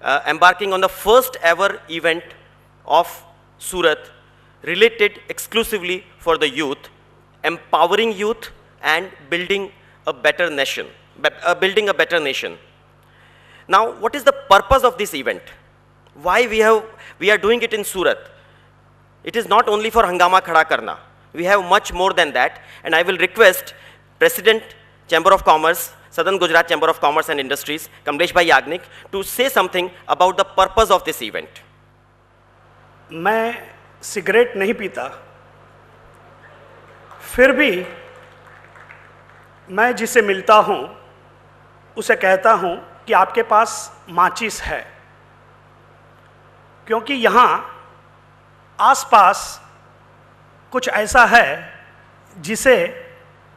embarking on the first ever event of Surat related exclusively for the youth, empowering youth and building a better nation. Now, what is the purpose of this event? Why we are doing it in Surat? It is not only for Hangama Khada Karna. We have much more than that, and I will request President Chamber of Commerce, Southern Gujarat Chamber of Commerce and Industries, Kamlesh Bhai Yagnik, to say something about the purpose of this event. मैं cigarette नहीं पीता, फिर भी मैं जिसे मिलता हूं उसे कहता हूं कि आपके पास माचिस है, क्योंकि यहाँ आसपास कुछ ऐसा है जिसे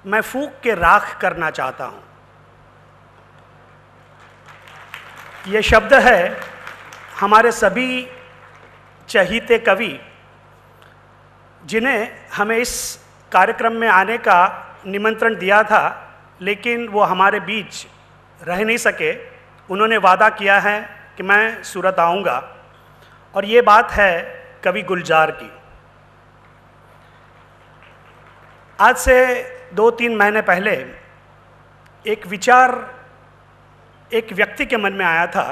मैं फूंक के राख करना चाहता हूं। ये शब्द है हमारे सभी चहीते कवि जिन्हें हमें इस कार्यक्रम में आने का निमंत्रण दिया था, लेकिन वो हमारे बीच रह नहीं सके। उन्होंने वादा किया है कि मैं सूरत आऊँगा, और ये बात है कवि गुलजार की। आज से 2-3 महीने पहले एक विचार एक व्यक्ति के मन में आया था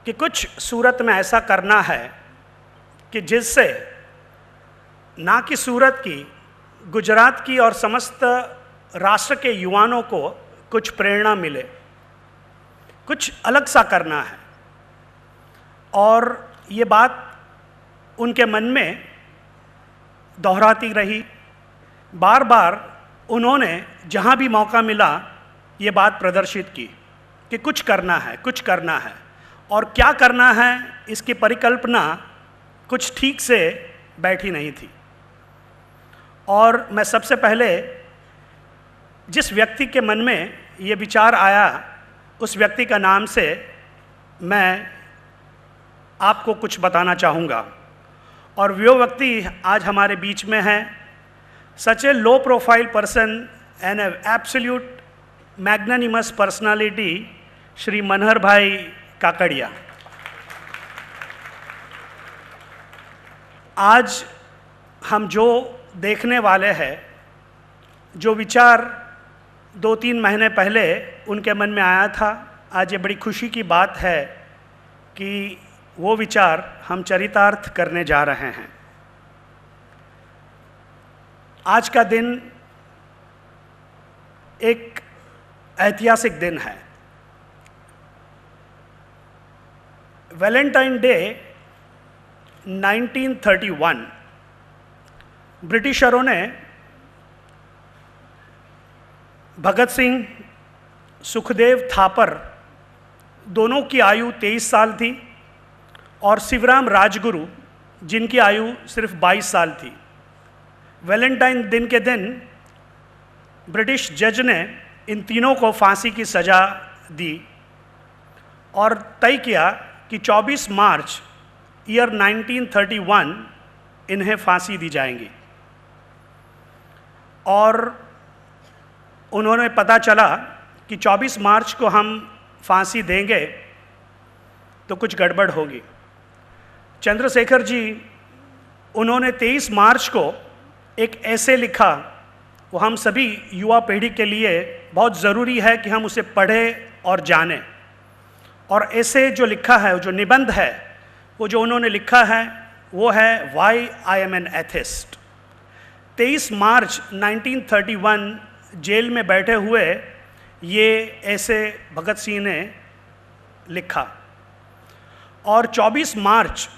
कि कुछ सूरत में ऐसा करना है कि जिससे ना कि सूरत की, गुजरात की और समस्त राष्ट्र के युवाओं को कुछ प्रेरणा मिले। कुछ अलग सा करना है, और ये बात उनके मन में दोहराती रही। बार बार उन्होंने जहाँ भी मौका मिला ये बात प्रदर्शित की कि कुछ करना है, कुछ करना है, और क्या करना है इसकी परिकल्पना कुछ ठीक से बैठी नहीं थी। और मैं सबसे पहले जिस व्यक्ति के मन में ये विचार आया, उस व्यक्ति का नाम से मैं आपको कुछ बताना चाहूँगा। और वो व्यक्ति आज हमारे बीच में है। Such a low profile person and an absolute magnanimous personality, Shri Manhar भाई काकड़िया। आज हम जो देखने वाले हैं, जो विचार 2-3 महीने पहले उनके मन में आया था, आज ये बड़ी खुशी की बात है कि वो विचार हम चरितार्थ करने जा रहे हैं। आज का दिन एक ऐतिहासिक दिन है। वैलेंटाइन डे 1931, ब्रिटिशरों ने भगत सिंह, सुखदेव थापर दोनों की आयु 23 साल थी, और शिवराम राजगुरु जिनकी आयु सिर्फ 22 साल थी। वैलेंटाइन दिन के दिन ब्रिटिश जज ने इन तीनों को फांसी की सज़ा दी और तय किया कि 24 मार्च ईयर 1931 इन्हें फांसी दी जाएंगी। और उन्होंने पता चला कि 24 मार्च को हम फांसी देंगे तो कुछ गड़बड़ होगी। चंद्रशेखर जी, उन्होंने 23 मार्च को एक ऐसे लिखा, वो हम सभी युवा पीढ़ी के लिए बहुत ज़रूरी है कि हम उसे पढ़ें और जानें। और ऐसे जो लिखा है, जो निबंध है, वो जो उन्होंने लिखा है वो है why I am an atheist. 23 मार्च 1931 जेल में बैठे हुए ये ऐसे भगत सिंह ने लिखा। और 24 मार्च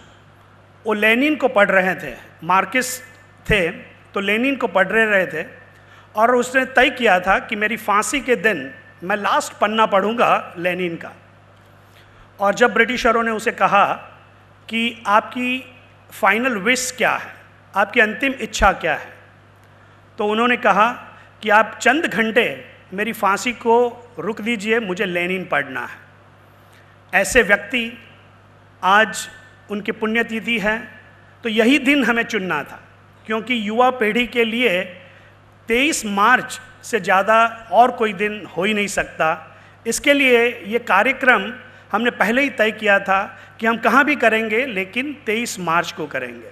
वो लेनिन को पढ़ रहे थे, मार्क्सिस्ट थे तो लेनिन को पढ़ रहे थे, और उसने तय किया था कि मेरी फांसी के दिन मैं लास्ट पन्ना पढ़ूंगा लेनिन का। और जब ब्रिटिशरों ने उसे कहा कि आपकी फाइनल विश क्या है, आपकी अंतिम इच्छा क्या है, तो उन्होंने कहा कि आप चंद घंटे मेरी फांसी को रुक दीजिए, मुझे लेनिन पढ़ना है। ऐसे व्यक्ति आज उनकी पुण्यतिथि है, तो यही दिन हमें चुनना था, क्योंकि युवा पीढ़ी के लिए 23 मार्च से ज़्यादा और कोई दिन हो ही नहीं सकता। इसके लिए ये कार्यक्रम हमने पहले ही तय किया था कि हम कहाँ भी करेंगे, लेकिन 23 मार्च को करेंगे।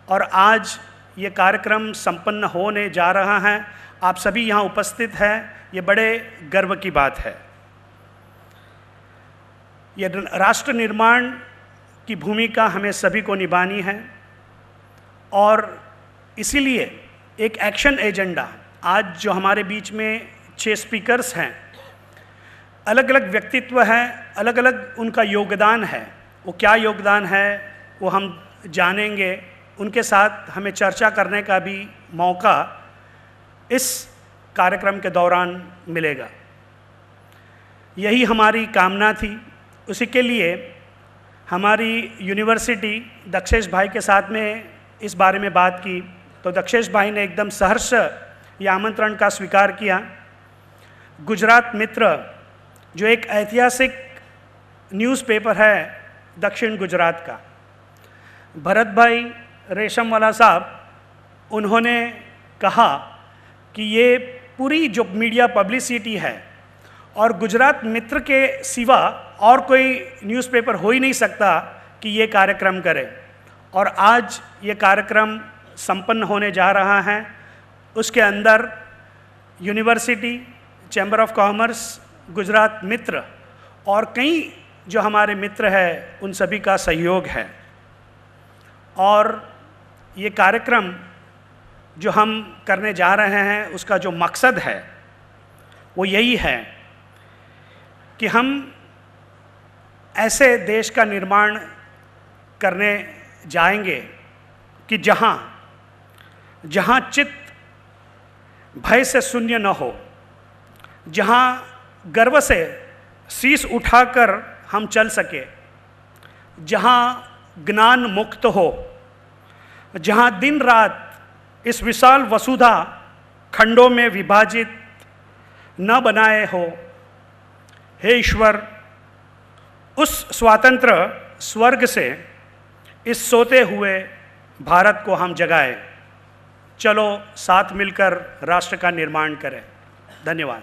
और आज ये कार्यक्रम संपन्न होने जा रहा है। आप सभी यहाँ उपस्थित हैं, ये बड़े गर्व की बात है। ये राष्ट्र निर्माण की भूमिका हमें सभी को निभानी है और इसीलिए एक एक्शन एजेंडा, आज जो हमारे बीच में 6 स्पीकर्स हैं, अलग अलग व्यक्तित्व हैं, अलग अलग उनका योगदान है। वो क्या योगदान है वो हम जानेंगे, उनके साथ हमें चर्चा करने का भी मौका इस कार्यक्रम के दौरान मिलेगा। यही हमारी कामना थी। उसी के लिए हमारी यूनिवर्सिटी दक्षेश भाई के साथ में इस बारे में बात की, तो दक्षेश भाई ने एकदम सहर्ष ये आमंत्रण का स्वीकार किया। गुजरात मित्र जो एक ऐतिहासिक न्यूज़पेपर है दक्षिण गुजरात का, भरत भाई रेशमवाला साहब, उन्होंने कहा कि ये पूरी जो मीडिया पब्लिसिटी है और गुजरात मित्र के सिवा और कोई न्यूज़पेपर हो ही नहीं सकता कि ये कार्यक्रम करे। और आज ये कार्यक्रम संपन्न होने जा रहा है। उसके अंदर university, chamber of commerce, Gujarat Mitra और कई जो हमारे मित्र हैं उन सभी का सहयोग है। और ये कार्यक्रम जो हम करने जा रहे हैं उसका जो मकसद है वो यही है कि हम ऐसे देश का निर्माण करने जाएंगे कि जहाँ चित्त भय से शून्य न हो, जहाँ गर्व से शीश उठाकर हम चल सके, जहाँ ज्ञान मुक्त हो, जहाँ दिन रात इस विशाल वसुधा खंडों में विभाजित न बनाए हो। हे ईश्वर, उस स्वतंत्र स्वर्ग से इस सोते हुए भारत को हम जगाए। चलो साथ मिलकर राष्ट्र का निर्माण करें। धन्यवाद।